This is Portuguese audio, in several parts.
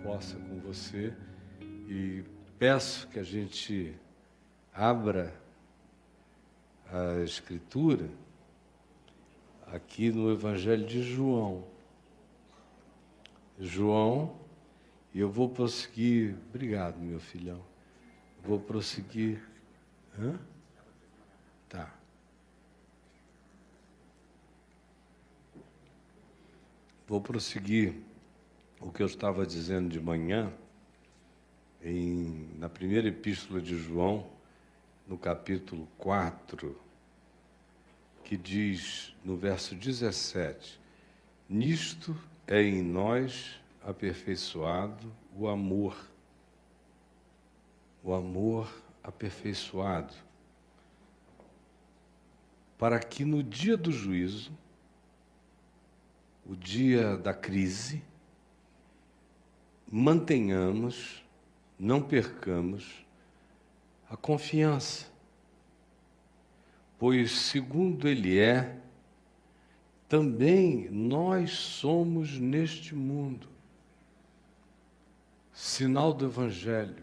possa com você e peço que a gente abra a Escritura aqui no Evangelho de João. João, e eu vou prosseguir. Obrigado, meu filhão. Vou prosseguir. Hã? Tá. Vou prosseguir o que eu estava dizendo de manhã, na primeira epístola de João, no capítulo 4, que diz, no verso 17, nisto é em nós aperfeiçoado o amor aperfeiçoado, para que no dia do juízo, o dia da crise, mantenhamos, não percamos a confiança, pois segundo Ele é, também nós somos neste mundo. Sinal do Evangelho,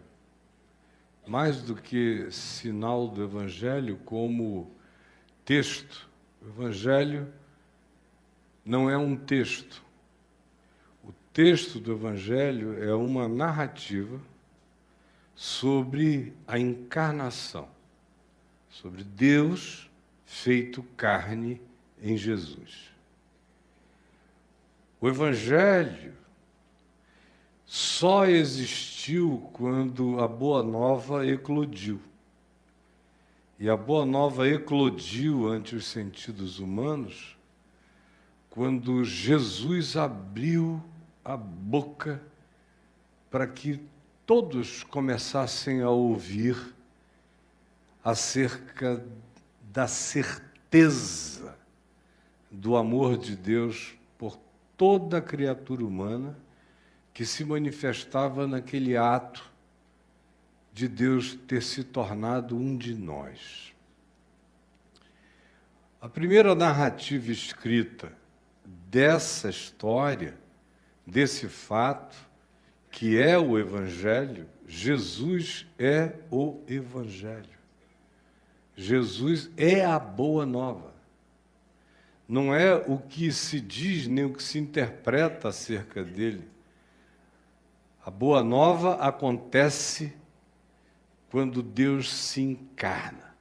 mais do que sinal do Evangelho como texto. O Evangelho não é um texto. O texto do Evangelho é uma narrativa sobre a encarnação, sobre Deus feito carne em Jesus. O Evangelho só existiu quando a Boa Nova eclodiu. E a Boa Nova eclodiu ante os sentidos humanos quando Jesus abriu a boca para que todos começassem a ouvir acerca da certeza do amor de Deus por toda a criatura humana que se manifestava naquele ato de Deus ter se tornado um de nós. A primeira narrativa escrita dessa história, desse fato, que é o Evangelho, Jesus é o Evangelho. Jesus é a Boa Nova. Não é o que se diz nem o que se interpreta acerca dele. A Boa Nova acontece quando Deus se encarna.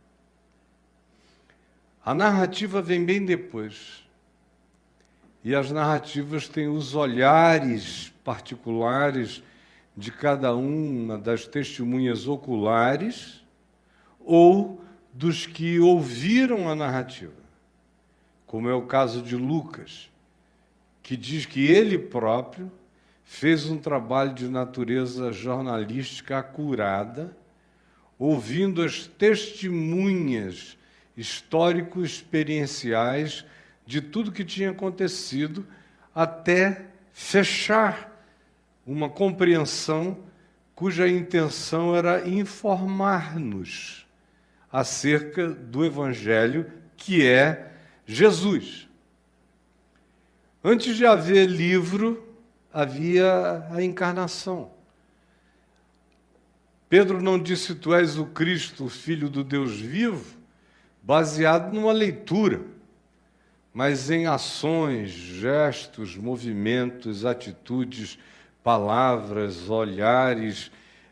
A narrativa vem bem depois. E as narrativas têm os olhares particulares de cada uma das testemunhas oculares ou dos que ouviram a narrativa, como é o caso de Lucas, que diz que ele próprio fez um trabalho de natureza jornalística acurada, ouvindo as testemunhas histórico-experienciais de tudo que tinha acontecido, até fechar uma compreensão cuja intenção era informar-nos acerca do Evangelho, que é Jesus. Antes de haver livro, havia a encarnação. Pedro não disse, tu és o Cristo, o Filho do Deus vivo, baseado numa leitura, mas em ações, gestos, movimentos, atitudes, palavras, olhares,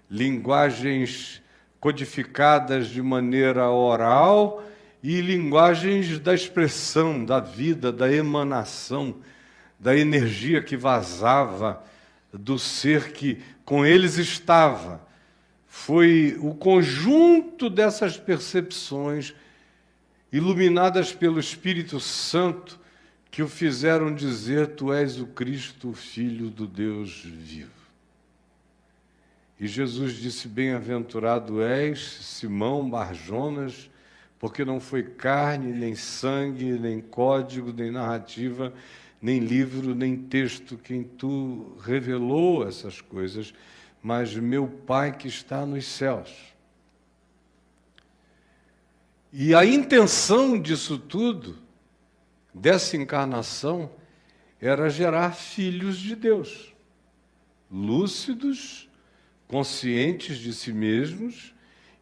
linguagens codificadas de maneira oral e linguagens da expressão, da vida, da emanação, da energia que vazava do ser que com eles estava. Foi o conjunto dessas percepções iluminadas pelo Espírito Santo, que o fizeram dizer, tu és o Cristo, o Filho do Deus vivo. E Jesus disse, bem-aventurado és, Simão Barjonas, porque não foi carne, nem sangue, nem código, nem narrativa, nem livro, nem texto quem tu revelou essas coisas, mas meu Pai que está nos céus. E a intenção disso tudo, dessa encarnação, era gerar filhos de Deus. lúcidos, conscientes de si mesmos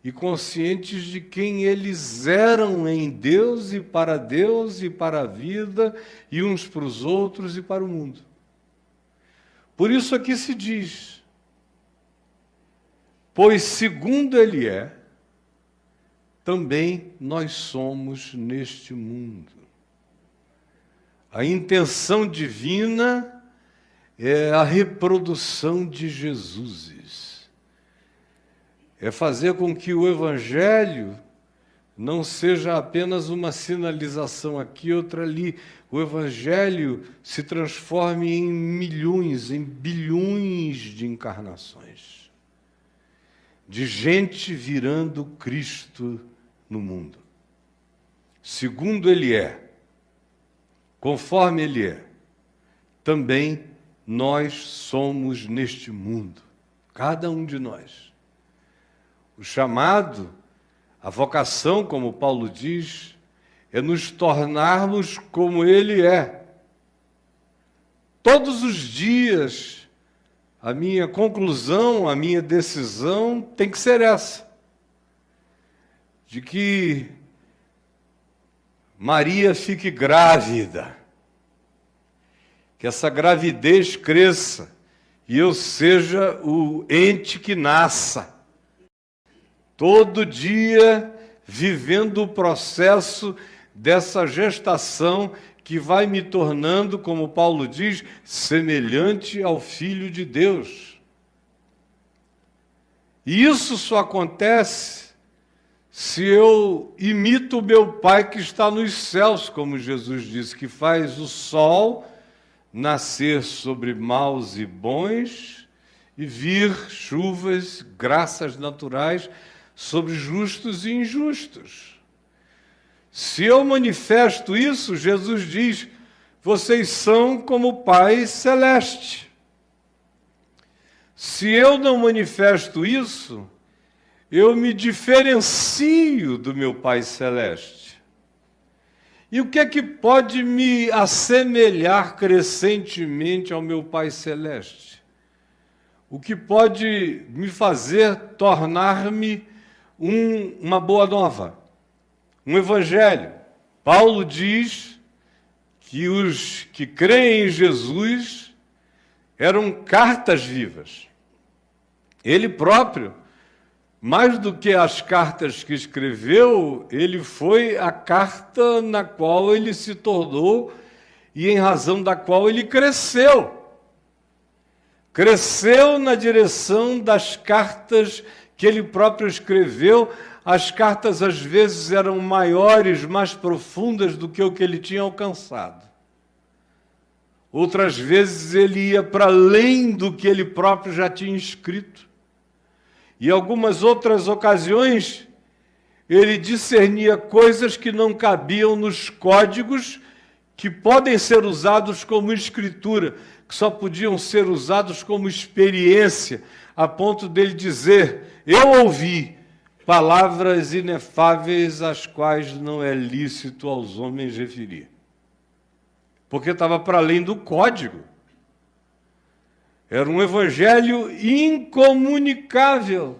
e conscientes de quem eles eram em Deus e para a vida, e uns para os outros e para o mundo. Por isso aqui se diz: pois segundo Ele é, também nós somos neste mundo. A intenção divina é a reprodução de Jesuses. É fazer com que o Evangelho não seja apenas uma sinalização aqui, outra ali. O Evangelho se transforme em milhões, em bilhões de encarnações, de gente virando Cristo no mundo. Segundo Ele é, conforme Ele é, também nós somos neste mundo, cada um de nós. O chamado, a vocação, como Paulo diz, é nos tornarmos como Ele é. Todos os dias, a minha conclusão, a minha decisão tem que ser essa, de que Maria fique grávida, que essa gravidez cresça e eu seja o ente que nasça. Todo dia vivendo o processo dessa gestação que vai me tornando, como Paulo diz, semelhante ao Filho de Deus. E isso só acontece se eu imito o meu Pai que está nos céus, como Jesus disse, que faz o sol nascer sobre maus e bons e vir chuvas, graças naturais, sobre justos e injustos. Se eu manifesto isso, Jesus diz, vocês são como o Pai Celeste. Se eu não manifesto isso, eu me diferencio do meu Pai Celeste. E o que é que pode me assemelhar crescentemente ao meu Pai Celeste? O que pode me fazer tornar-me uma boa nova, um evangelho? Paulo diz que os que creem em Jesus eram cartas vivas. Ele próprio, mais do que as cartas que escreveu, ele foi a carta na qual ele se tornou e em razão da qual ele cresceu. Cresceu na direção das cartas que ele próprio escreveu. As cartas às vezes eram maiores, mais profundas do que o que ele tinha alcançado. Outras vezes ele ia para além do que ele próprio já tinha escrito. E algumas outras ocasiões, ele discernia coisas que não cabiam nos códigos que podem ser usados como escritura, que só podiam ser usados como experiência, a ponto dele dizer, eu ouvi palavras inefáveis às quais não é lícito aos homens referir. Porque estava para além do código. Era um evangelho incomunicável.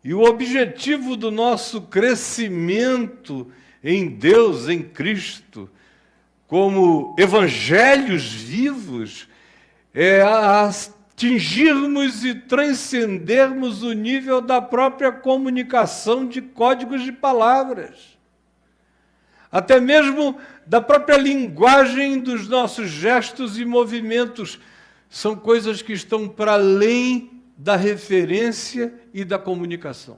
E o objetivo do nosso crescimento em Deus, em Cristo, como evangelhos vivos, é atingirmos e transcendermos o nível da própria comunicação de códigos de palavras. Até mesmo da própria linguagem dos nossos gestos e movimentos. São coisas que estão para além da referência e da comunicação.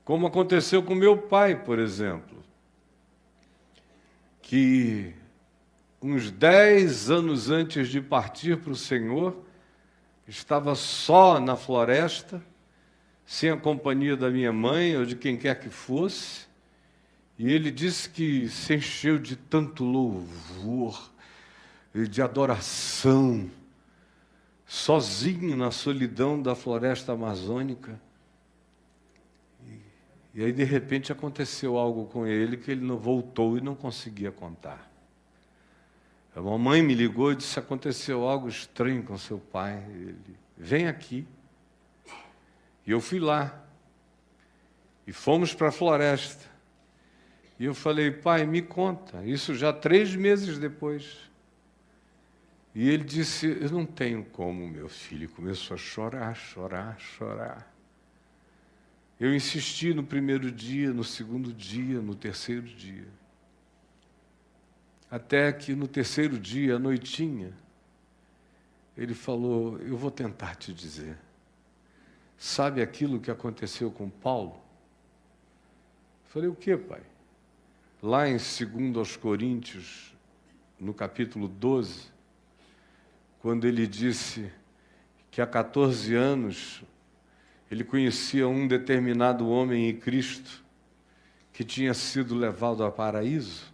Como aconteceu com meu pai, por exemplo, que uns 10 anos antes de partir para o Senhor, estava só na floresta, sem a companhia da minha mãe ou de quem quer que fosse, e ele disse que se encheu de tanto louvor, de adoração, sozinho na solidão da floresta amazônica. E aí, de repente, aconteceu algo com ele que ele não voltou e não conseguia contar. A mamãe me ligou e disse: aconteceu algo estranho com seu pai. Ele: vem aqui. E eu fui lá. E fomos para a floresta. E eu falei: pai, me conta. Isso já 3 meses depois. E ele disse: eu não tenho como, meu filho. E começou a chorar, chorar, chorar. Eu insisti no primeiro dia, no segundo dia, no terceiro dia. Até que no terceiro dia, à noitinha, ele falou: eu vou tentar te dizer. Sabe aquilo que aconteceu com Paulo? Eu falei: o que, pai? Lá em 2 Coríntios, no capítulo 12, quando ele disse que há 14 anos ele conhecia um determinado homem em Cristo que tinha sido levado ao paraíso.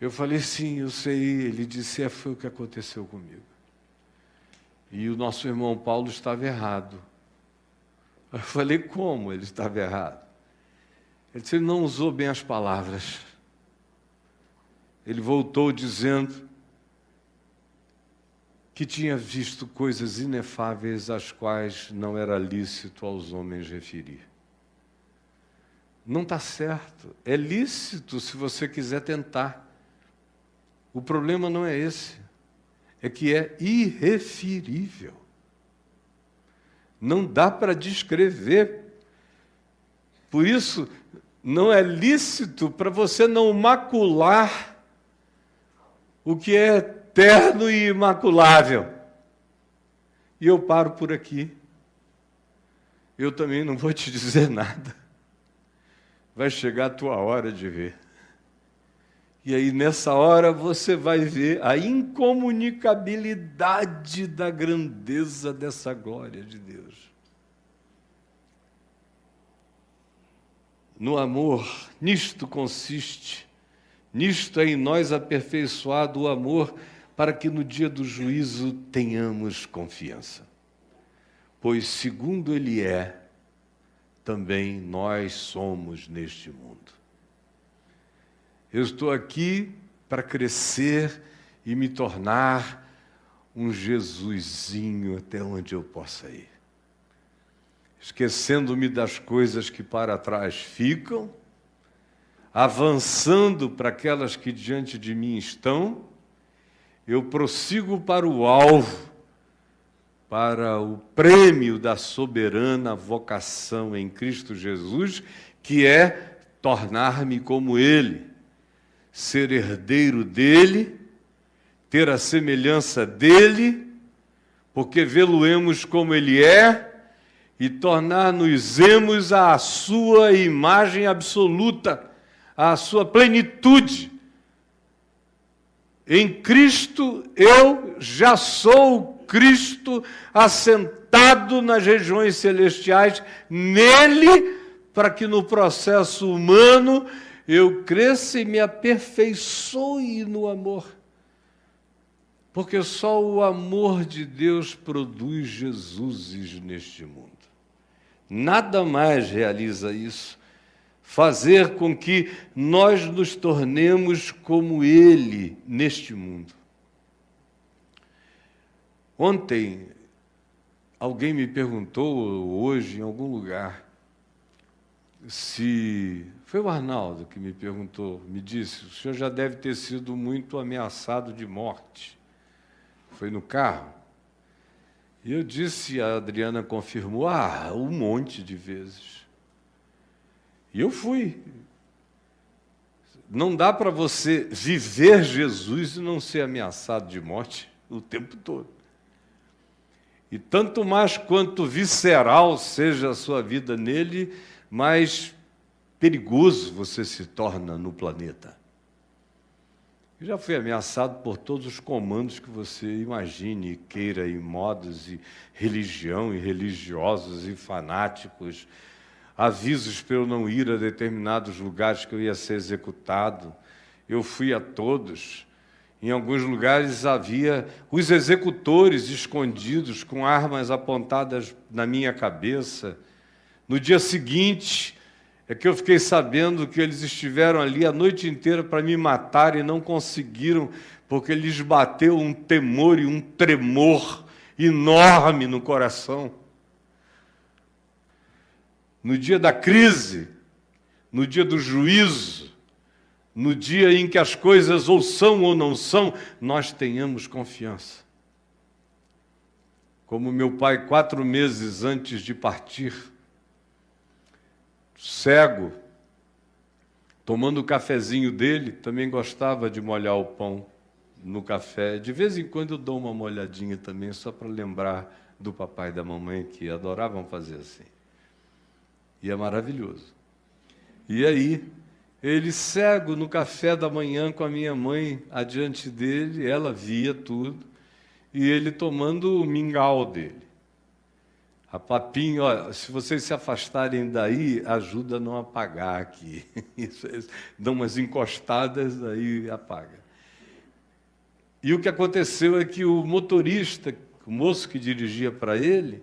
Eu falei: sim, eu sei. Ele disse: foi o que aconteceu comigo. E o nosso irmão Paulo estava errado. Eu falei: como ele estava errado? Ele disse: ele não usou bem as palavras. Ele voltou dizendo que tinha visto coisas inefáveis às quais não era lícito aos homens referir. Não está certo. É lícito se você quiser tentar. O problema não é esse. É que é irreferível. Não dá para descrever. Por isso, não é lícito para você não macular o que é eterno e imaculável. E eu paro por aqui. Eu também não vou te dizer nada. Vai chegar a tua hora de ver. E aí, nessa hora, você vai ver a incomunicabilidade da grandeza dessa glória de Deus. No amor, nisto consiste, nisto é em nós aperfeiçoado o amor, para que no dia do juízo tenhamos confiança. Pois, segundo Ele é, também nós somos neste mundo. Eu estou aqui para crescer e me tornar um Jesusinho até onde eu possa ir. Esquecendo-me das coisas que para trás ficam, avançando para aquelas que diante de mim estão, eu prossigo para o alvo, para o prêmio da soberana vocação em Cristo Jesus, que é tornar-me como Ele, ser herdeiro dele, ter a semelhança dele, porque vê-lo-emos como ele é, e tornar-nos-emos à sua imagem absoluta, à sua plenitude. Em Cristo eu já sou Cristo assentado nas regiões celestiais, nele, para que no processo humano eu cresça e me aperfeiçoe no amor. Porque só o amor de Deus produz Jesuses neste mundo. Nada mais realiza isso. Fazer com que nós nos tornemos como Ele neste mundo. Ontem, alguém me perguntou, hoje, em algum lugar, se... Foi o Arnaldo que me perguntou, me disse: o senhor já deve ter sido muito ameaçado de morte. Foi no carro. E eu disse, a Adriana confirmou: um monte de vezes. E eu fui. Não dá para você viver Jesus e não ser ameaçado de morte o tempo todo. E tanto mais quanto visceral seja a sua vida nele, mais perigoso você se torna no planeta. Eu já fui ameaçado por todos os comandos que você imagine e queira, em modos, e religião, e religiosos, e fanáticos, avisos para eu não ir a determinados lugares que eu ia ser executado. Eu fui a todos. Em alguns lugares havia os executores escondidos com armas apontadas na minha cabeça. No dia seguinte, é que eu fiquei sabendo que eles estiveram ali a noite inteira para me matar e não conseguiram, porque lhes bateu um temor e um tremor enorme no coração. No dia da crise, no dia do juízo, no dia em que as coisas ou são ou não são, nós tenhamos confiança. Como meu pai, 4 meses antes de partir, cego, tomando o cafezinho dele, também gostava de molhar o pão no café. De vez em quando eu dou uma molhadinha também, só para lembrar do papai e da mamãe, que adoravam fazer assim. E é maravilhoso. E aí, ele cego no café da manhã com a minha mãe adiante dele, ela via tudo, e ele tomando o mingau dele. A papinha, ó, se vocês se afastarem daí, ajuda a não apagar aqui. Isso, dão umas encostadas, aí apaga. E o que aconteceu é que o motorista, o moço que dirigia para ele,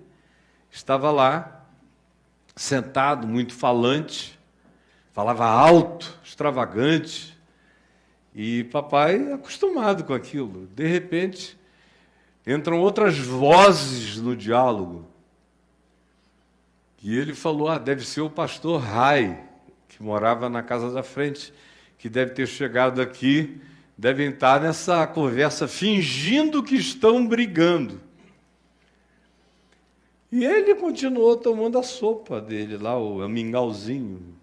estava lá, sentado, muito falante, falava alto, extravagante, e papai acostumado com aquilo. De repente, entram outras vozes no diálogo. E ele falou, deve ser o pastor Rai, que morava na casa da frente, que deve ter chegado aqui, devem estar nessa conversa fingindo que estão brigando. E ele continuou tomando a sopa dele lá, o mingauzinho.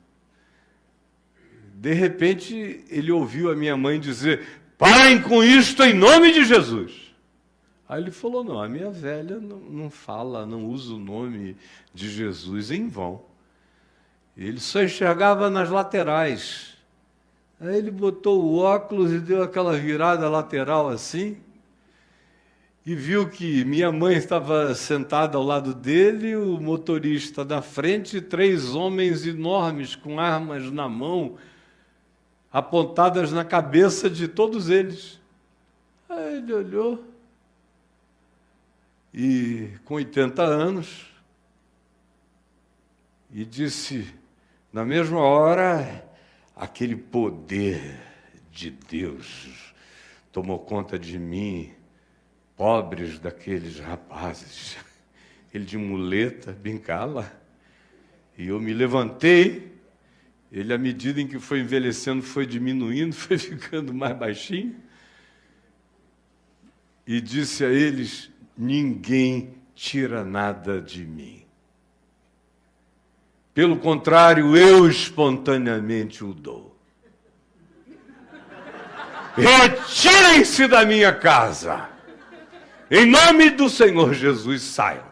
De repente, ele ouviu a minha mãe dizer, parem com isto em nome de Jesus. Aí ele falou, não, a minha velha não fala, não usa o nome de Jesus em vão. Ele só enxergava nas laterais. Aí ele botou o óculos e deu aquela virada lateral assim, e viu que minha mãe estava sentada ao lado dele, o motorista na frente, 3 homens enormes com armas na mão, apontadas na cabeça de todos eles. Aí ele olhou, e com 80 anos, e disse, na mesma hora, aquele poder de Deus tomou conta de mim, pobres daqueles rapazes. Ele de muleta, bengala, e eu me levantei, ele, à medida em que foi envelhecendo, foi diminuindo, foi ficando mais baixinho, e disse a eles, ninguém tira nada de mim. Pelo contrário, eu espontaneamente o dou. Retirem-se da minha casa. Em nome do Senhor Jesus, saiam.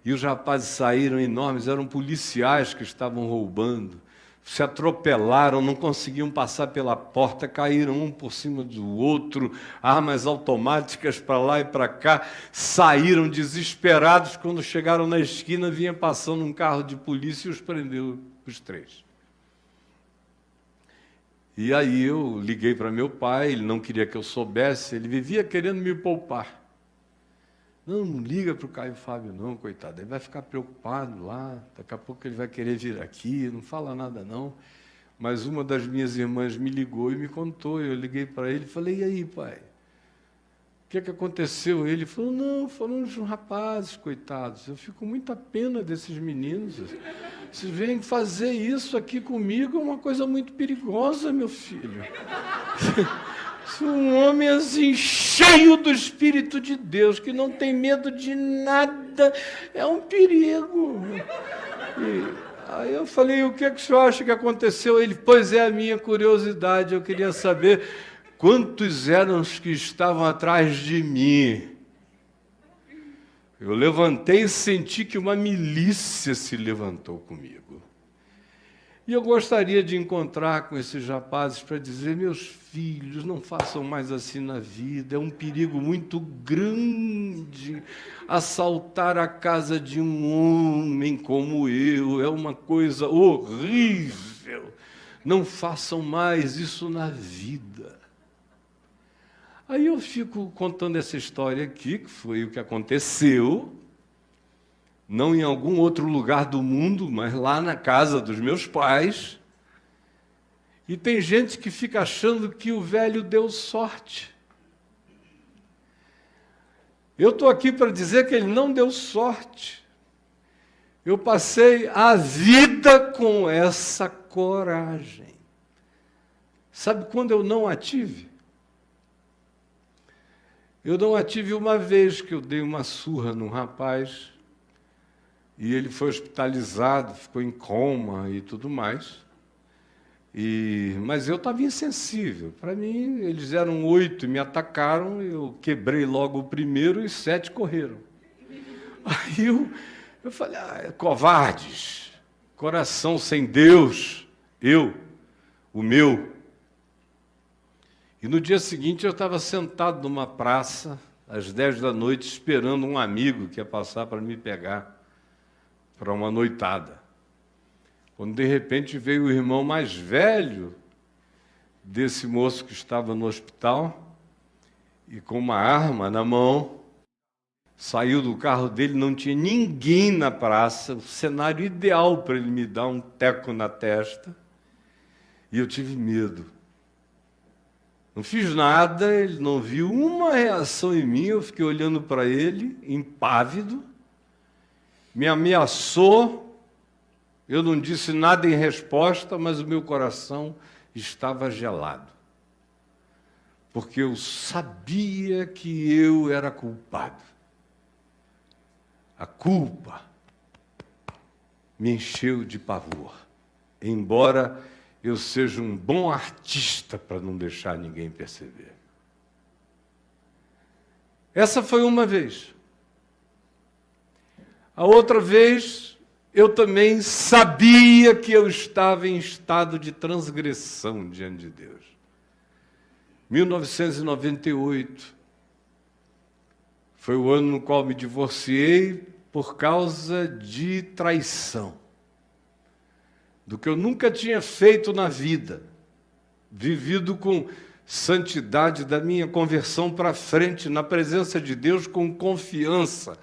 E os rapazes saíram enormes, eram policiais que estavam roubando. Se atropelaram, não conseguiam passar pela porta, caíram um por cima do outro, armas automáticas para lá e para cá, saíram desesperados. Quando chegaram na esquina, vinha passando um carro de polícia e os prendeu, os 3. E aí eu liguei para meu pai, ele não queria que eu soubesse, ele vivia querendo me poupar. Não liga para o Caio Fábio não, coitado, ele vai ficar preocupado lá, daqui a pouco ele vai querer vir aqui, não fala nada não. Mas uma das minhas irmãs me ligou e me contou, eu liguei para ele e falei, e aí, pai, o que aconteceu? Ele falou, não, foram uns rapazes, coitados, eu fico com muita pena desses meninos, vocês vêm fazer isso aqui comigo, é uma coisa muito perigosa, meu filho. Um homem assim, cheio do Espírito de Deus, que não tem medo de nada, é um perigo. Aí eu falei, o que o senhor acha que aconteceu? Ele, pois é a minha curiosidade, eu queria saber quantos eram os que estavam atrás de mim. Eu levantei e senti que uma milícia se levantou comigo. E eu gostaria de encontrar com esses rapazes para dizer, meus filhos, não façam mais assim na vida, é um perigo muito grande assaltar a casa de um homem como eu, é uma coisa horrível, não façam mais isso na vida. Aí eu fico contando essa história aqui, que foi o que aconteceu, não em algum outro lugar do mundo, mas lá na casa dos meus pais. E tem gente que fica achando que o velho deu sorte. Eu estou aqui para dizer que ele não deu sorte. Eu passei a vida com essa coragem. Sabe quando eu não a tive? Eu não a tive uma vez que eu dei uma surra num rapaz e ele foi hospitalizado, ficou em coma e tudo mais. Mas eu estava insensível. Para mim, eles eram 8 e me atacaram, eu quebrei logo o primeiro e 7 correram. Aí eu falei, covardes, coração sem Deus, o meu. E no dia seguinte eu estava sentado numa praça, às 10 da noite, esperando um amigo que ia passar para me pegar para uma noitada. Quando de repente veio o irmão mais velho desse moço que estava no hospital e com uma arma na mão, saiu do carro dele, não tinha ninguém na praça, o cenário ideal para ele me dar um teco na testa, e eu tive medo. Não fiz nada, ele não viu uma reação em mim, eu fiquei olhando para ele, impávido, me ameaçou. Eu não disse nada em resposta, mas o meu coração estava gelado. Porque eu sabia que eu era culpado. A culpa me encheu de pavor. Embora eu seja um bom artista para não deixar ninguém perceber. Essa foi uma vez. A outra vez, eu também sabia que eu estava em estado de transgressão diante de Deus. 1998 foi o ano no qual me divorciei por causa de traição, do que eu nunca tinha feito na vida, vivido com santidade, da minha conversão para frente, na presença de Deus, com confiança.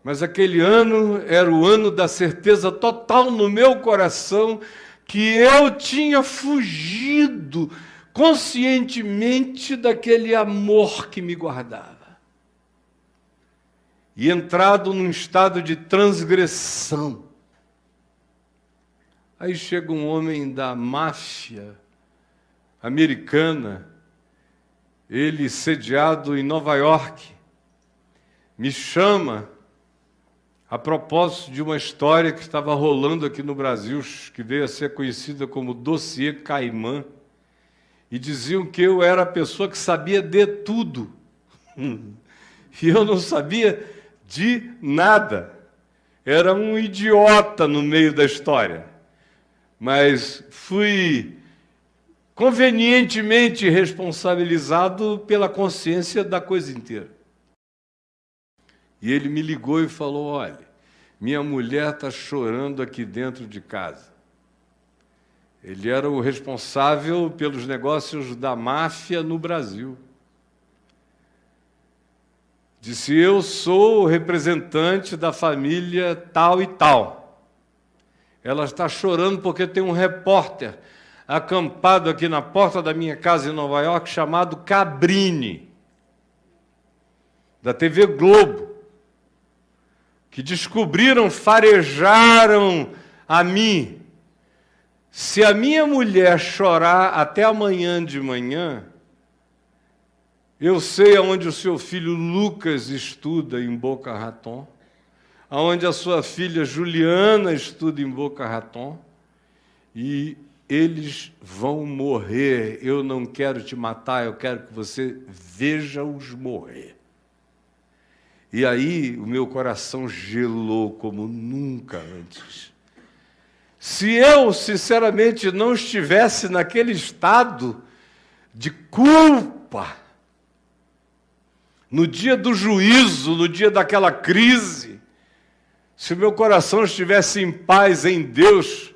Mas aquele ano era o ano da certeza total no meu coração que eu tinha fugido conscientemente daquele amor que me guardava. E entrado num estado de transgressão. Aí chega um homem da máfia americana, ele sediado em Nova York, me chama a propósito de uma história que estava rolando aqui no Brasil, que veio a ser conhecida como Dossiê Caimã, e diziam que eu era a pessoa que sabia de tudo. E eu não sabia de nada. Era um idiota no meio da história. Mas fui convenientemente responsabilizado pela consciência da coisa inteira. E ele me ligou e falou, olha, minha mulher está chorando aqui dentro de casa. Ele era o responsável pelos negócios da máfia no Brasil. Disse, eu sou o representante da família tal e tal. Ela está chorando porque tem um repórter acampado aqui na porta da minha casa em Nova York chamado Cabrini, da TV Globo, que descobriram, farejaram a mim. Se a minha mulher chorar até amanhã de manhã, eu sei aonde o seu filho Lucas estuda em Boca Raton, aonde a sua filha Juliana estuda em Boca Raton, e eles vão morrer. Eu não quero te matar, eu quero que você veja-os morrer. E aí o meu coração gelou como nunca antes. Se eu, sinceramente, não estivesse naquele estado de culpa, no dia do juízo, no dia daquela crise, se o meu coração estivesse em paz em Deus,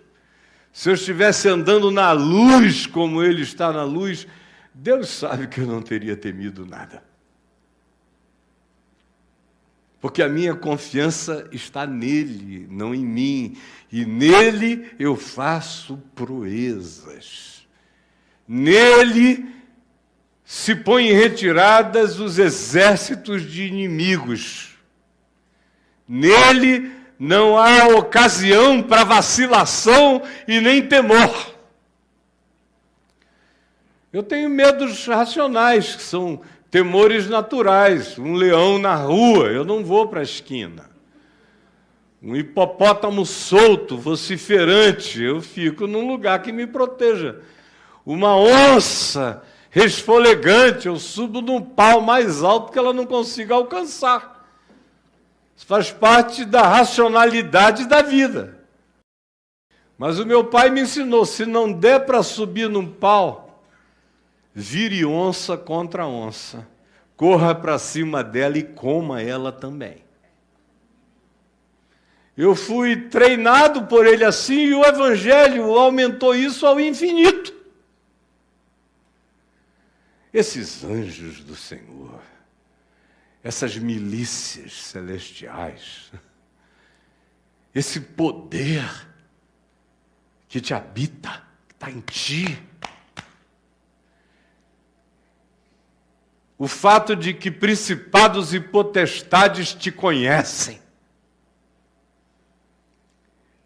se eu estivesse andando na luz como Ele está na luz, Deus sabe que eu não teria temido nada. porque a minha confiança está nele, não em mim, e nele eu faço proezas. Nele se põem em retiradas os exércitos de inimigos. Nele não há ocasião para vacilação e nem temor. Eu tenho medos racionais, que são temores naturais. Um leão na rua, eu não vou para a esquina. Um hipopótamo solto, vociferante, eu fico num lugar que me proteja. Uma onça resfolegante, eu subo num pau mais alto que ela não consiga alcançar. Isso faz parte da racionalidade da vida. Mas o meu pai me ensinou, se não der para subir num pau, vire onça contra onça, corra para cima dela e coma ela também. Eu fui treinado por ele assim e o Evangelho aumentou isso ao infinito. Esses anjos do Senhor, essas milícias celestiais, esse poder que te habita, que está em ti, o fato de que principados e potestades te conhecem.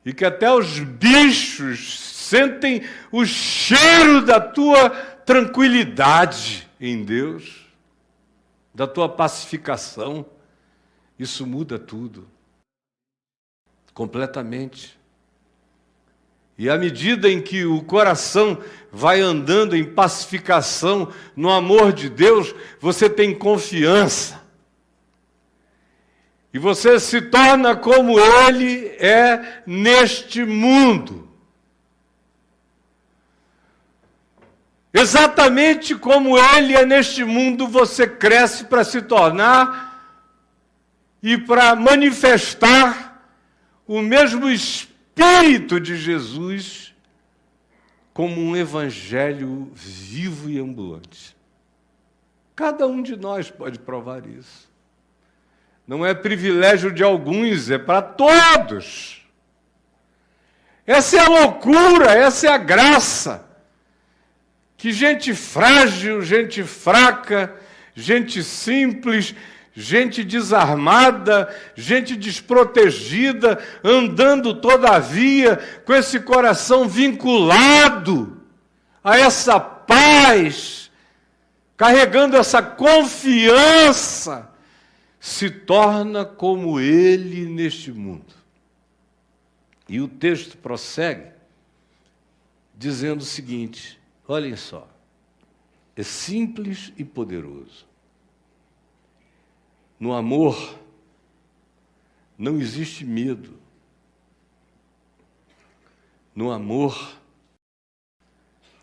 E que até os bichos sentem o cheiro da tua tranquilidade em Deus, da tua pacificação. Isso muda tudo. Completamente. E à medida em que o coração vai andando em pacificação, no amor de Deus, você tem confiança. E você se torna como Ele é neste mundo. Exatamente como Ele é neste mundo, você cresce para se tornar e para manifestar o mesmo Espírito de Jesus como um evangelho vivo e ambulante. Cada um de nós pode provar isso. Não é privilégio de alguns, é para todos. Essa é a loucura, essa é a graça. Que gente frágil, gente fraca, gente simples, gente desarmada, gente desprotegida, andando todavia com esse coração vinculado a essa paz, carregando essa confiança, se torna como Ele neste mundo. E o texto prossegue dizendo o seguinte, olhem só, é simples e poderoso. No amor não existe medo. No amor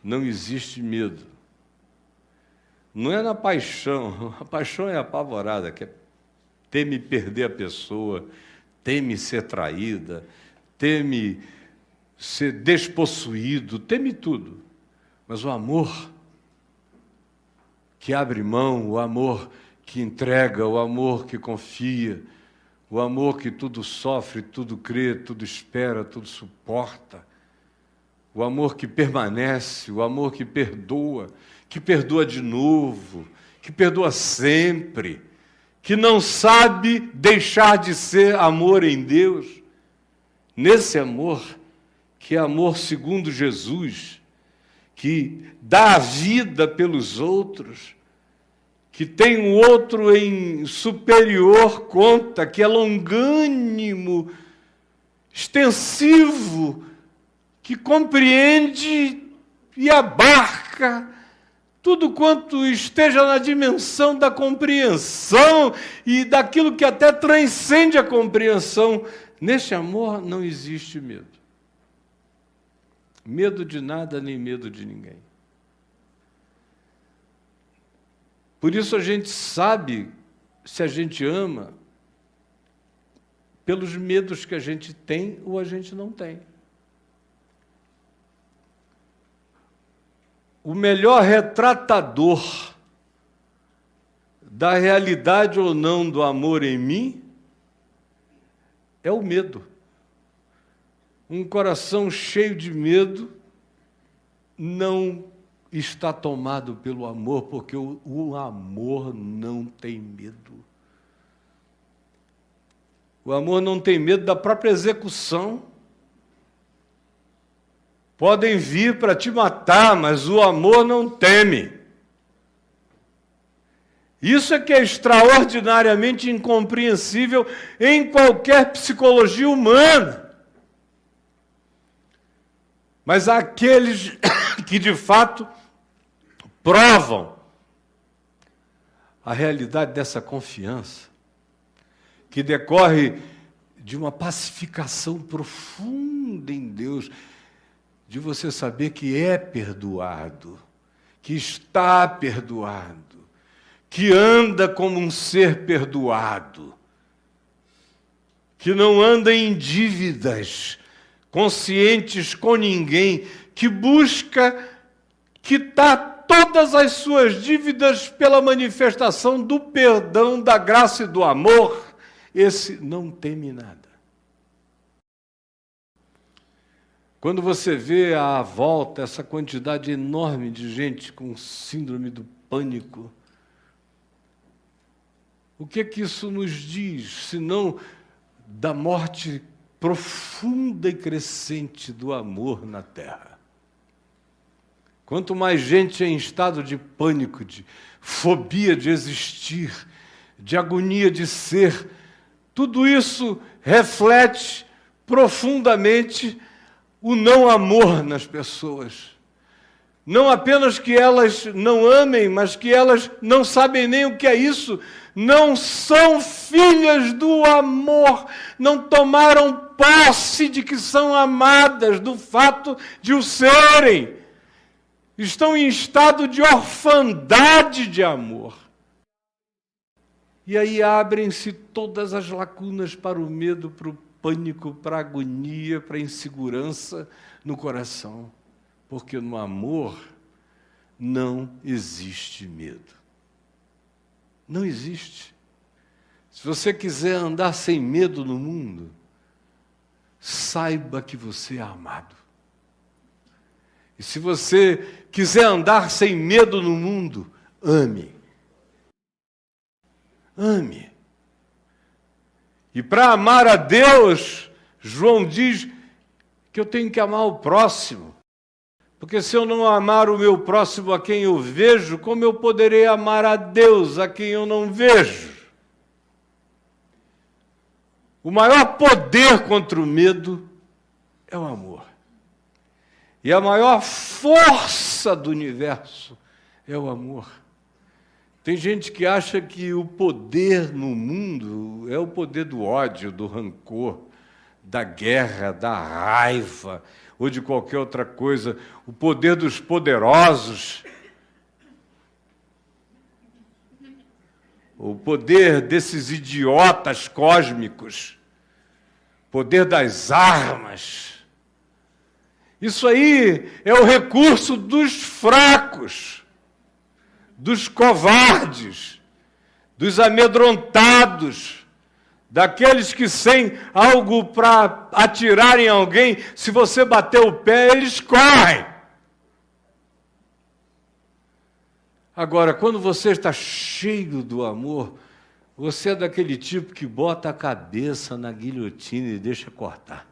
não existe medo. Não é na paixão. A paixão é apavorada, que teme perder a pessoa, teme ser traída, teme ser despossuído, teme tudo. Mas o amor que abre mão, o amor que entrega, o amor que confia, o amor que tudo sofre, tudo crê, tudo espera, tudo suporta, o amor que permanece, o amor que perdoa de novo, que perdoa sempre, que não sabe deixar de ser amor em Deus. Nesse amor, que é amor segundo Jesus, que dá a vida pelos outros, que tem um outro em superior conta, que é longânimo, extensivo, que compreende e abarca tudo quanto esteja na dimensão da compreensão e daquilo que até transcende a compreensão. Neste amor não existe medo. Medo de nada, nem medo de ninguém. Por isso a gente sabe se a gente ama pelos medos que a gente tem ou a gente não tem. O melhor retratador da realidade ou não do amor em mim é o medo. Um coração cheio de medo não está tomado pelo amor, porque o amor não tem medo. O amor não tem medo da própria execução. Podem vir para te matar, mas o amor não teme. Isso é que é extraordinariamente incompreensível em qualquer psicologia humana. Mas há aqueles que, de fato, provam a realidade dessa confiança, que decorre de uma pacificação profunda em Deus, de você saber que é perdoado, que está perdoado, que anda como um ser perdoado, que não anda em dívidas, conscientes com ninguém, que busca quitar todas as suas dívidas pela manifestação do perdão, da graça e do amor. Esse não teme nada. Quando você vê à volta essa quantidade enorme de gente com síndrome do pânico, o que é que isso nos diz, senão da morte profunda e crescente do amor na Terra? Quanto mais gente em estado de pânico, de fobia de existir, de agonia de ser, tudo isso reflete profundamente o não amor nas pessoas. Não apenas que elas não amem, mas que elas não sabem nem o que é isso. Não são filhas do amor, não tomaram posse de que são amadas, do fato de o serem. Estão em estado de orfandade de amor. E aí abrem-se todas as lacunas para o medo, para o pânico, para a agonia, para a insegurança no coração. Porque no amor não existe medo. Não existe. Se você quiser andar sem medo no mundo, saiba que você é amado. E se você quiser andar sem medo no mundo, ame. Ame. E para amar a Deus, João diz que eu tenho que amar o próximo. Porque se eu não amar o meu próximo a quem eu vejo, como eu poderei amar a Deus a quem eu não vejo? O maior poder contra o medo é o amor. E a maior força do universo é o amor. Tem gente que acha que o poder no mundo é o poder do ódio, do rancor, da guerra, da raiva, ou de qualquer outra coisa, o poder dos poderosos, o poder desses idiotas cósmicos, poder das armas. Isso aí é o recurso dos fracos, dos covardes, dos amedrontados, daqueles que sem algo para atirar em alguém, se você bater o pé, eles correm. Agora, quando você está cheio do amor, você é daquele tipo que bota a cabeça na guilhotina e deixa cortar.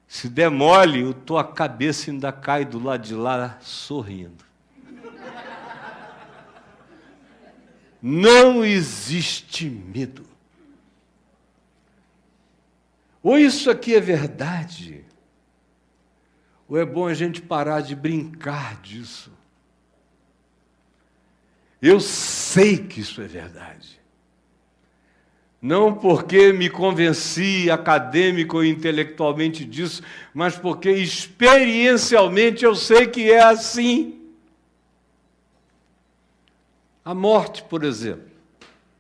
Se der mole, a tua cabeça ainda cai do lado de lá sorrindo. Não existe medo. Ou isso aqui é verdade, ou é bom a gente parar de brincar disso. Eu sei que isso é verdade. Não porque me convenci acadêmico ou intelectualmente disso, mas porque experiencialmente eu sei que é assim. A morte, por exemplo,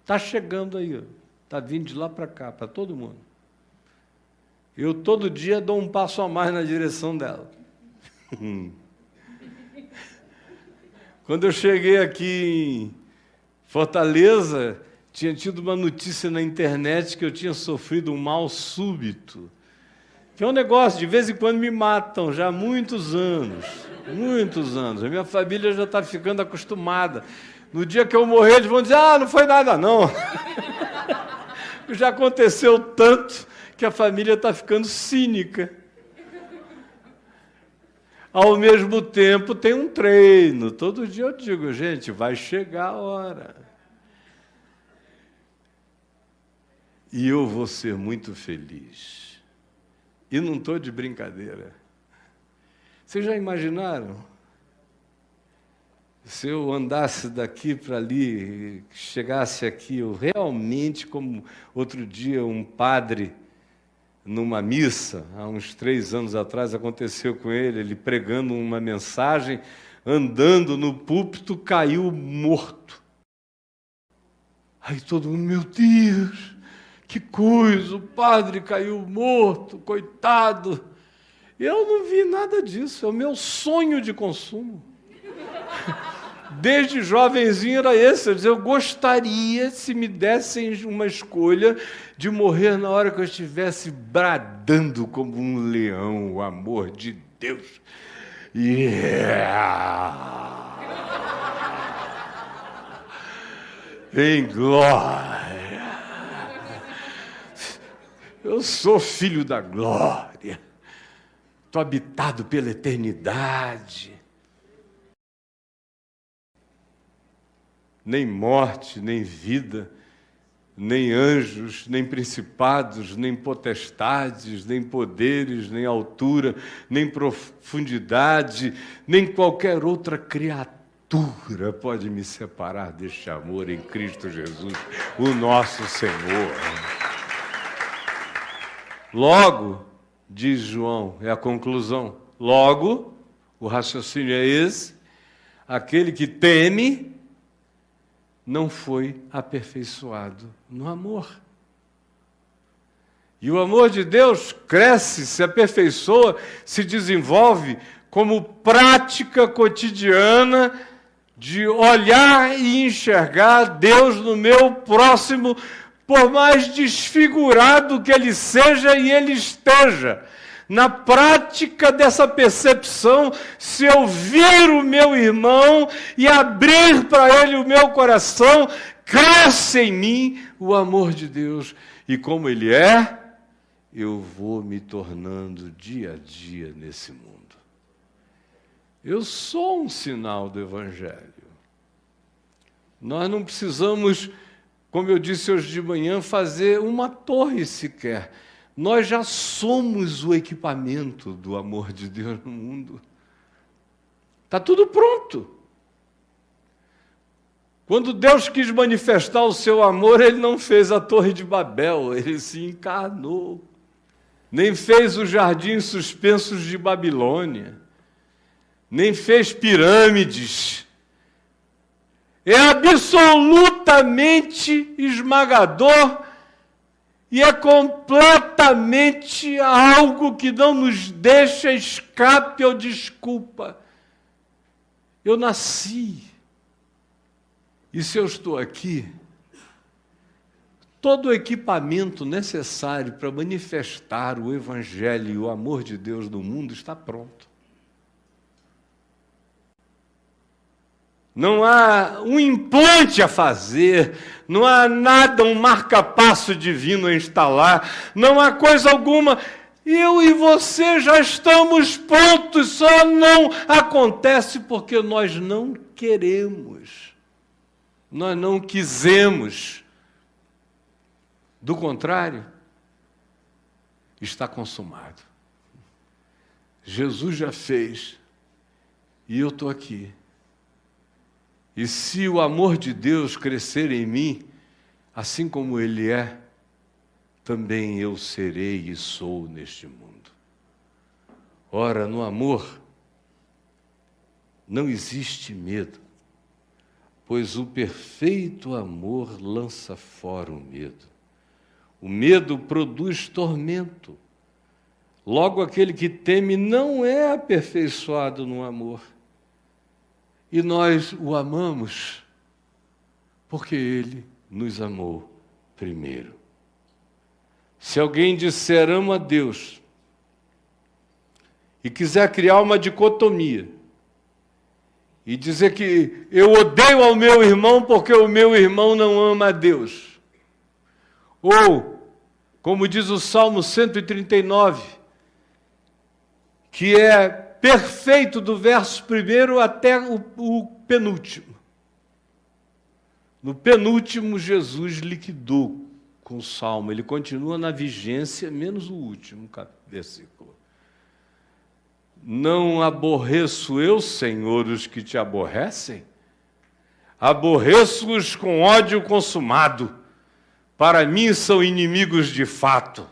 está chegando aí, está vindo de lá para cá, para todo mundo. Eu todo dia dou um passo a mais na direção dela. Quando eu cheguei aqui em Fortaleza, tinha tido uma notícia na internet que eu tinha sofrido um mal súbito, que é um negócio, de vez em quando me matam, já há muitos anos. Muitos anos. A minha família já está ficando acostumada. No dia que eu morrer, eles vão dizer, não foi nada, não. Já aconteceu tanto que a família está ficando cínica. Ao mesmo tempo, tem um treino. Todo dia eu digo, gente, vai chegar a hora. E eu vou ser muito feliz. E não estou de brincadeira. Vocês já imaginaram? Se eu andasse daqui para ali, chegasse aqui, eu realmente, como outro dia um padre, numa missa, há uns 3 anos atrás, aconteceu com ele pregando uma mensagem, andando no púlpito, caiu morto. Aí todo mundo, meu Deus, que coisa, o padre caiu morto, coitado. Eu não vi nada disso, é o meu sonho de consumo. Desde jovenzinho era esse, eu gostaria, se me dessem uma escolha, de morrer na hora que eu estivesse bradando como um leão o amor de Deus. Em glória. Eu sou filho da glória. Estou habitado pela eternidade. Nem morte, nem vida, nem anjos, nem principados, nem potestades, nem poderes, nem altura, nem profundidade, nem qualquer outra criatura pode me separar deste amor em Cristo Jesus, o nosso Senhor. Logo, diz João, é a conclusão, logo, o raciocínio é esse, aquele que teme não foi aperfeiçoado no amor. E o amor de Deus cresce, se aperfeiçoa, se desenvolve como prática cotidiana de olhar e enxergar Deus no meu próximo, por mais desfigurado que ele seja e ele esteja. Na prática dessa percepção, se eu vir o meu irmão e abrir para ele o meu coração, cresce em mim o amor de Deus. E como ele é, eu vou me tornando dia a dia nesse mundo. Eu sou um sinal do Evangelho. Nós não precisamos, como eu disse hoje de manhã, fazer uma torre sequer. Nós já somos o equipamento do amor de Deus no mundo. Está tudo pronto. Quando Deus quis manifestar o seu amor, Ele não fez a Torre de Babel, Ele se encarnou. Nem fez os jardins suspensos de Babilônia. Nem fez pirâmides. É absolutamente esmagador. E é completamente algo que não nos deixa escape ou desculpa. Eu nasci. E se eu estou aqui, todo o equipamento necessário para manifestar o Evangelho e o amor de Deus no mundo está pronto. Não há um implante a fazer, não há nada, um marca-passo divino a instalar, não há coisa alguma. Eu e você já estamos prontos, só não acontece porque nós não queremos, nós não quisemos. Do contrário, está consumado. Jesus já fez, e eu estou aqui. E se o amor de Deus crescer em mim, assim como Ele é, também eu serei e sou neste mundo. Ora, no amor, não existe medo, pois o perfeito amor lança fora o medo. O medo produz tormento. Logo, aquele que teme não é aperfeiçoado no amor. E nós o amamos porque Ele nos amou primeiro. Se alguém disser amo a Deus e quiser criar uma dicotomia e dizer que eu odeio ao meu irmão porque o meu irmão não ama a Deus, ou, como diz o Salmo 139, que é perfeito do verso 1 até o penúltimo. No penúltimo, Jesus liquidou com o Salmo. Ele continua na vigência, menos o último versículo. Não aborreço eu, Senhor, os que te aborrecem? Aborreço-os com ódio consumado. Para mim são inimigos de fato.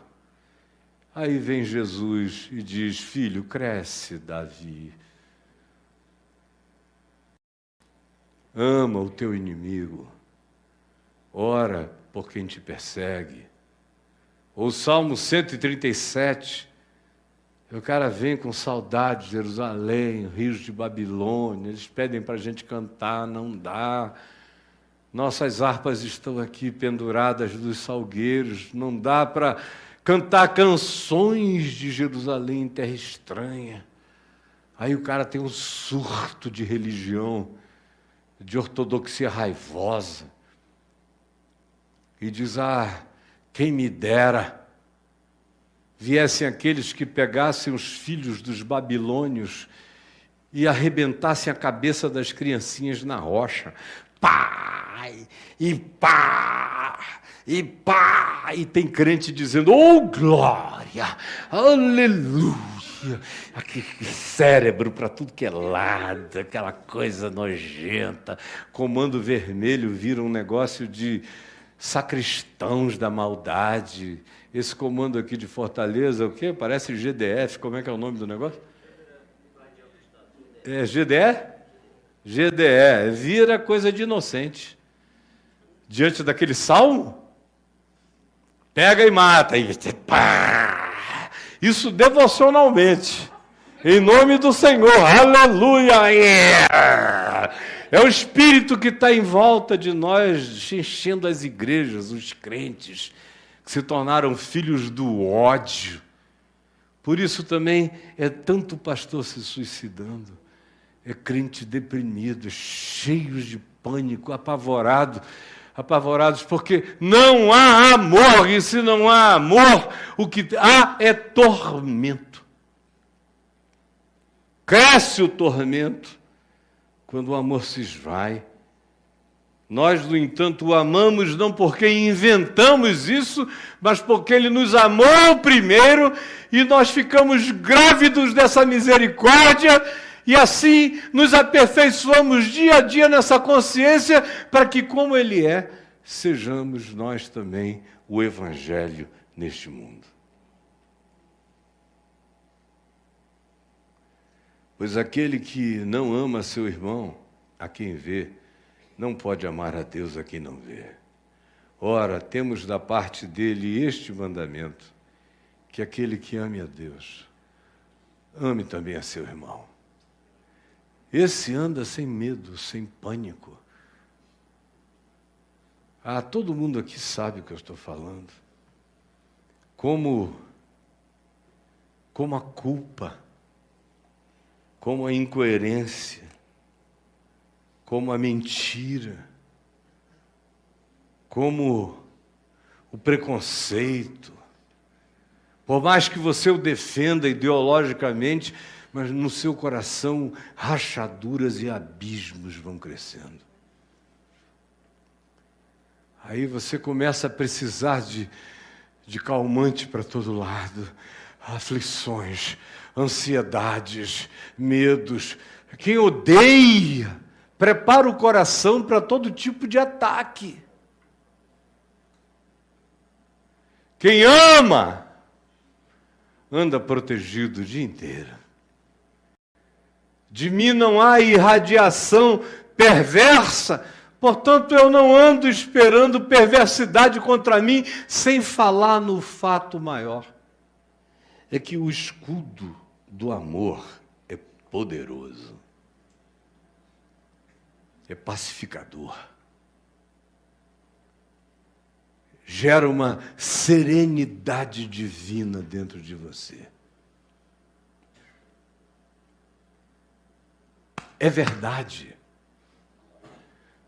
Aí vem Jesus e diz, filho, cresce, Davi. Ama o teu inimigo. Ora por quem te persegue. Ou Salmo 137, o cara vem com saudade de Jerusalém, rios de Babilônia, eles pedem para a gente cantar, não dá. Nossas harpas estão aqui penduradas dos salgueiros, não dá para cantar canções de Jerusalém em terra estranha. Aí o cara tem um surto de religião, de ortodoxia raivosa, e diz, quem me dera viessem aqueles que pegassem os filhos dos babilônios e arrebentassem a cabeça das criancinhas na rocha. Pá! E pá! E pá! E tem crente dizendo, oh glória! Aleluia! Aquele cérebro para tudo que é lado, aquela coisa nojenta. Comando Vermelho vira um negócio de sacristãos da maldade. Esse comando aqui de Fortaleza, o quê? Parece GDF, como é que é o nome do negócio? É GDE? GDE, vira coisa de inocente. Diante daquele salmo, pega e mata. E pá! Isso devocionalmente. Em nome do Senhor, aleluia! É o Espírito que está em volta de nós, enchendo as igrejas, os crentes, que se tornaram filhos do ódio. Por isso também é tanto pastor se suicidando, é crente deprimido, cheios de pânico, apavorados, porque não há amor, e se não há amor, o que há é tormento. Cresce o tormento quando o amor se esvai. Nós, no entanto, o amamos não porque inventamos isso, mas porque Ele nos amou primeiro e nós ficamos grávidos dessa misericórdia e assim nos aperfeiçoamos dia a dia nessa consciência para que, como Ele é, sejamos nós também o Evangelho neste mundo. Pois aquele que não ama seu irmão, a quem vê, não pode amar a Deus a quem não vê. Ora, temos da parte dele este mandamento, que aquele que ame a Deus, ame também a seu irmão. Esse anda sem medo, sem pânico. Todo mundo aqui sabe o que eu estou falando. Como a culpa, como a incoerência, como a mentira, como o preconceito. Por mais que você o defenda ideologicamente, mas no seu coração rachaduras e abismos vão crescendo. Aí você começa a precisar de calmante para todo lado, aflições, ansiedades, medos. Quem odeia, prepara o coração para todo tipo de ataque. Quem ama, anda protegido o dia inteiro. De mim não há irradiação perversa, portanto eu não ando esperando perversidade contra mim, sem falar no fato maior. É que o escudo do amor é poderoso, é pacificador. gera uma serenidade divina dentro de você. É verdade.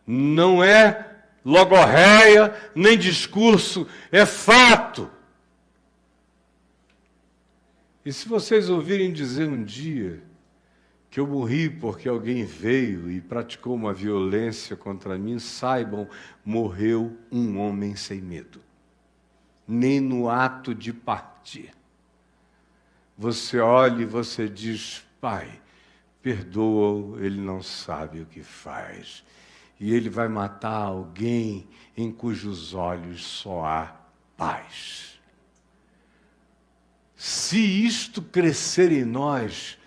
Não é logorreia, nem discurso, é fato. E se vocês ouvirem dizer um dia que eu morri porque alguém veio e praticou uma violência contra mim, saibam, morreu um homem sem medo. Nem no ato de partir. Você olha e você diz, Pai, perdoa-o, ele não sabe o que faz. E ele vai matar alguém em cujos olhos só há paz. Se isto crescer em nós,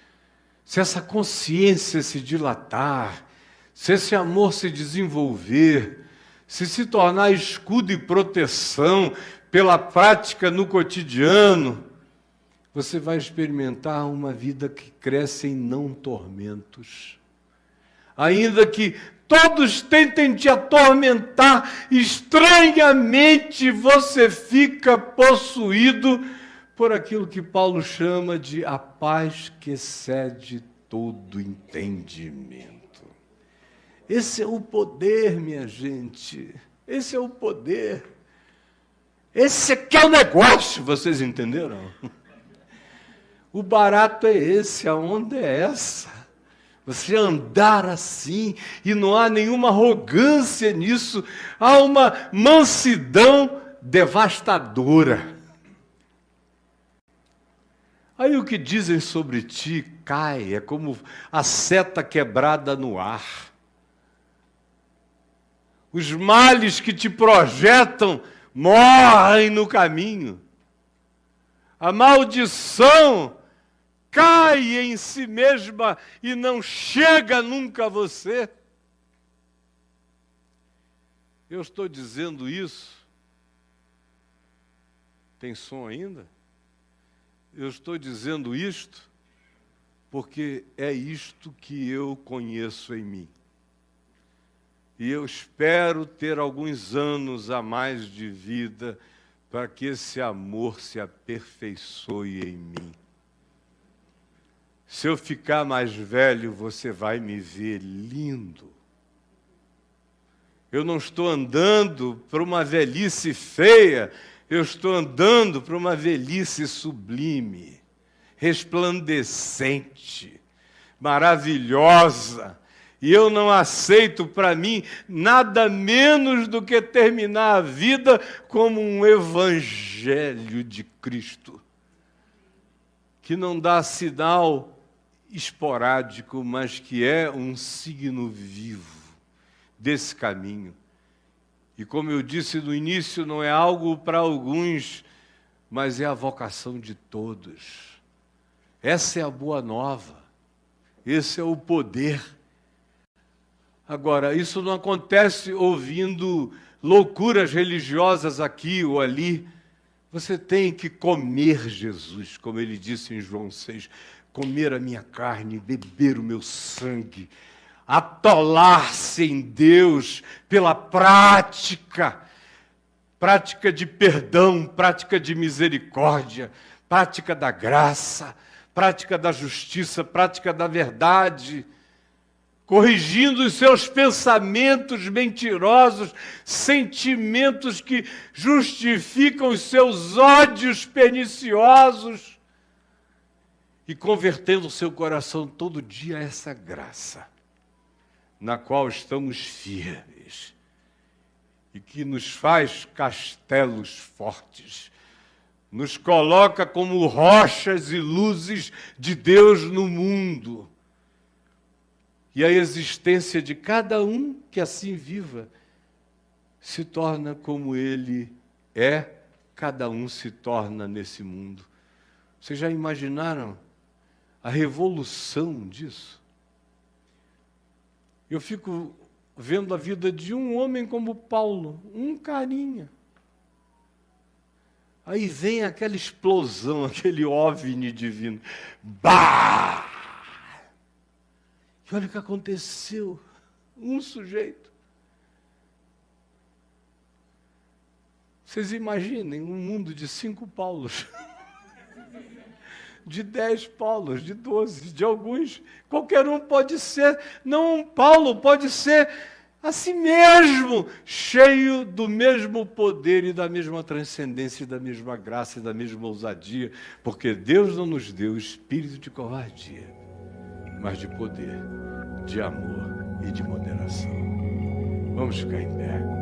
se essa consciência se dilatar, se esse amor se desenvolver, se tornar escudo e proteção pela prática no cotidiano, você vai experimentar uma vida que cresce em não tormentos. Ainda que todos tentem te atormentar, estranhamente você fica possuído por aquilo que Paulo chama de a paz que excede todo entendimento. Esse é o poder, minha gente. Esse é o poder. Esse aqui é o negócio, vocês entenderam? O barato é esse, a onda é essa. Você andar assim, e não há nenhuma arrogância nisso, há uma mansidão devastadora. Aí o que dizem sobre ti cai, é como a seta quebrada no ar. Os males que te projetam morrem no caminho. A maldição cai em si mesma e não chega nunca a você. Eu estou dizendo isso. Tem som ainda? Eu estou dizendo isto porque é isto que eu conheço em mim. E eu espero ter alguns anos a mais de vida para que esse amor se aperfeiçoe em mim. Se eu ficar mais velho, você vai me ver lindo. Eu não estou andando para uma velhice feia, eu estou andando para uma velhice sublime, resplandecente, maravilhosa. E eu não aceito para mim nada menos do que terminar a vida como um evangelho de Cristo, que não dá sinal esporádico, mas que é um signo vivo desse caminho. E como eu disse no início, não é algo para alguns, mas é a vocação de todos. Essa é a boa nova, esse é o poder. Agora, isso não acontece ouvindo loucuras religiosas aqui ou ali. Você tem que comer Jesus, como ele disse em João 6, comer a minha carne, beber o meu sangue, atolar-se em Deus pela prática de perdão, prática de misericórdia, prática da graça, prática da justiça, prática da verdade, corrigindo os seus pensamentos mentirosos, sentimentos que justificam os seus ódios perniciosos, e convertendo o seu coração todo dia a essa graça, na qual estamos firmes, e que nos faz castelos fortes, nos coloca como rochas e luzes de Deus no mundo. E a existência de cada um que assim viva se torna como ele é, cada um se torna nesse mundo. Vocês já imaginaram a revolução disso? Eu fico vendo a vida de um homem como Paulo, um carinha. Aí vem aquela explosão, aquele OVNI divino. Bah! E olha o que aconteceu. Um sujeito. Vocês imaginem um mundo de 5 Paulos, de 10 Paulos, de 12, de alguns. Qualquer um pode ser, não um Paulo, pode ser a si mesmo, cheio do mesmo poder e da mesma transcendência, e da mesma graça e da mesma ousadia, porque Deus não nos deu espírito de covardia, mas de poder, de amor e de moderação. Vamos ficar em pé.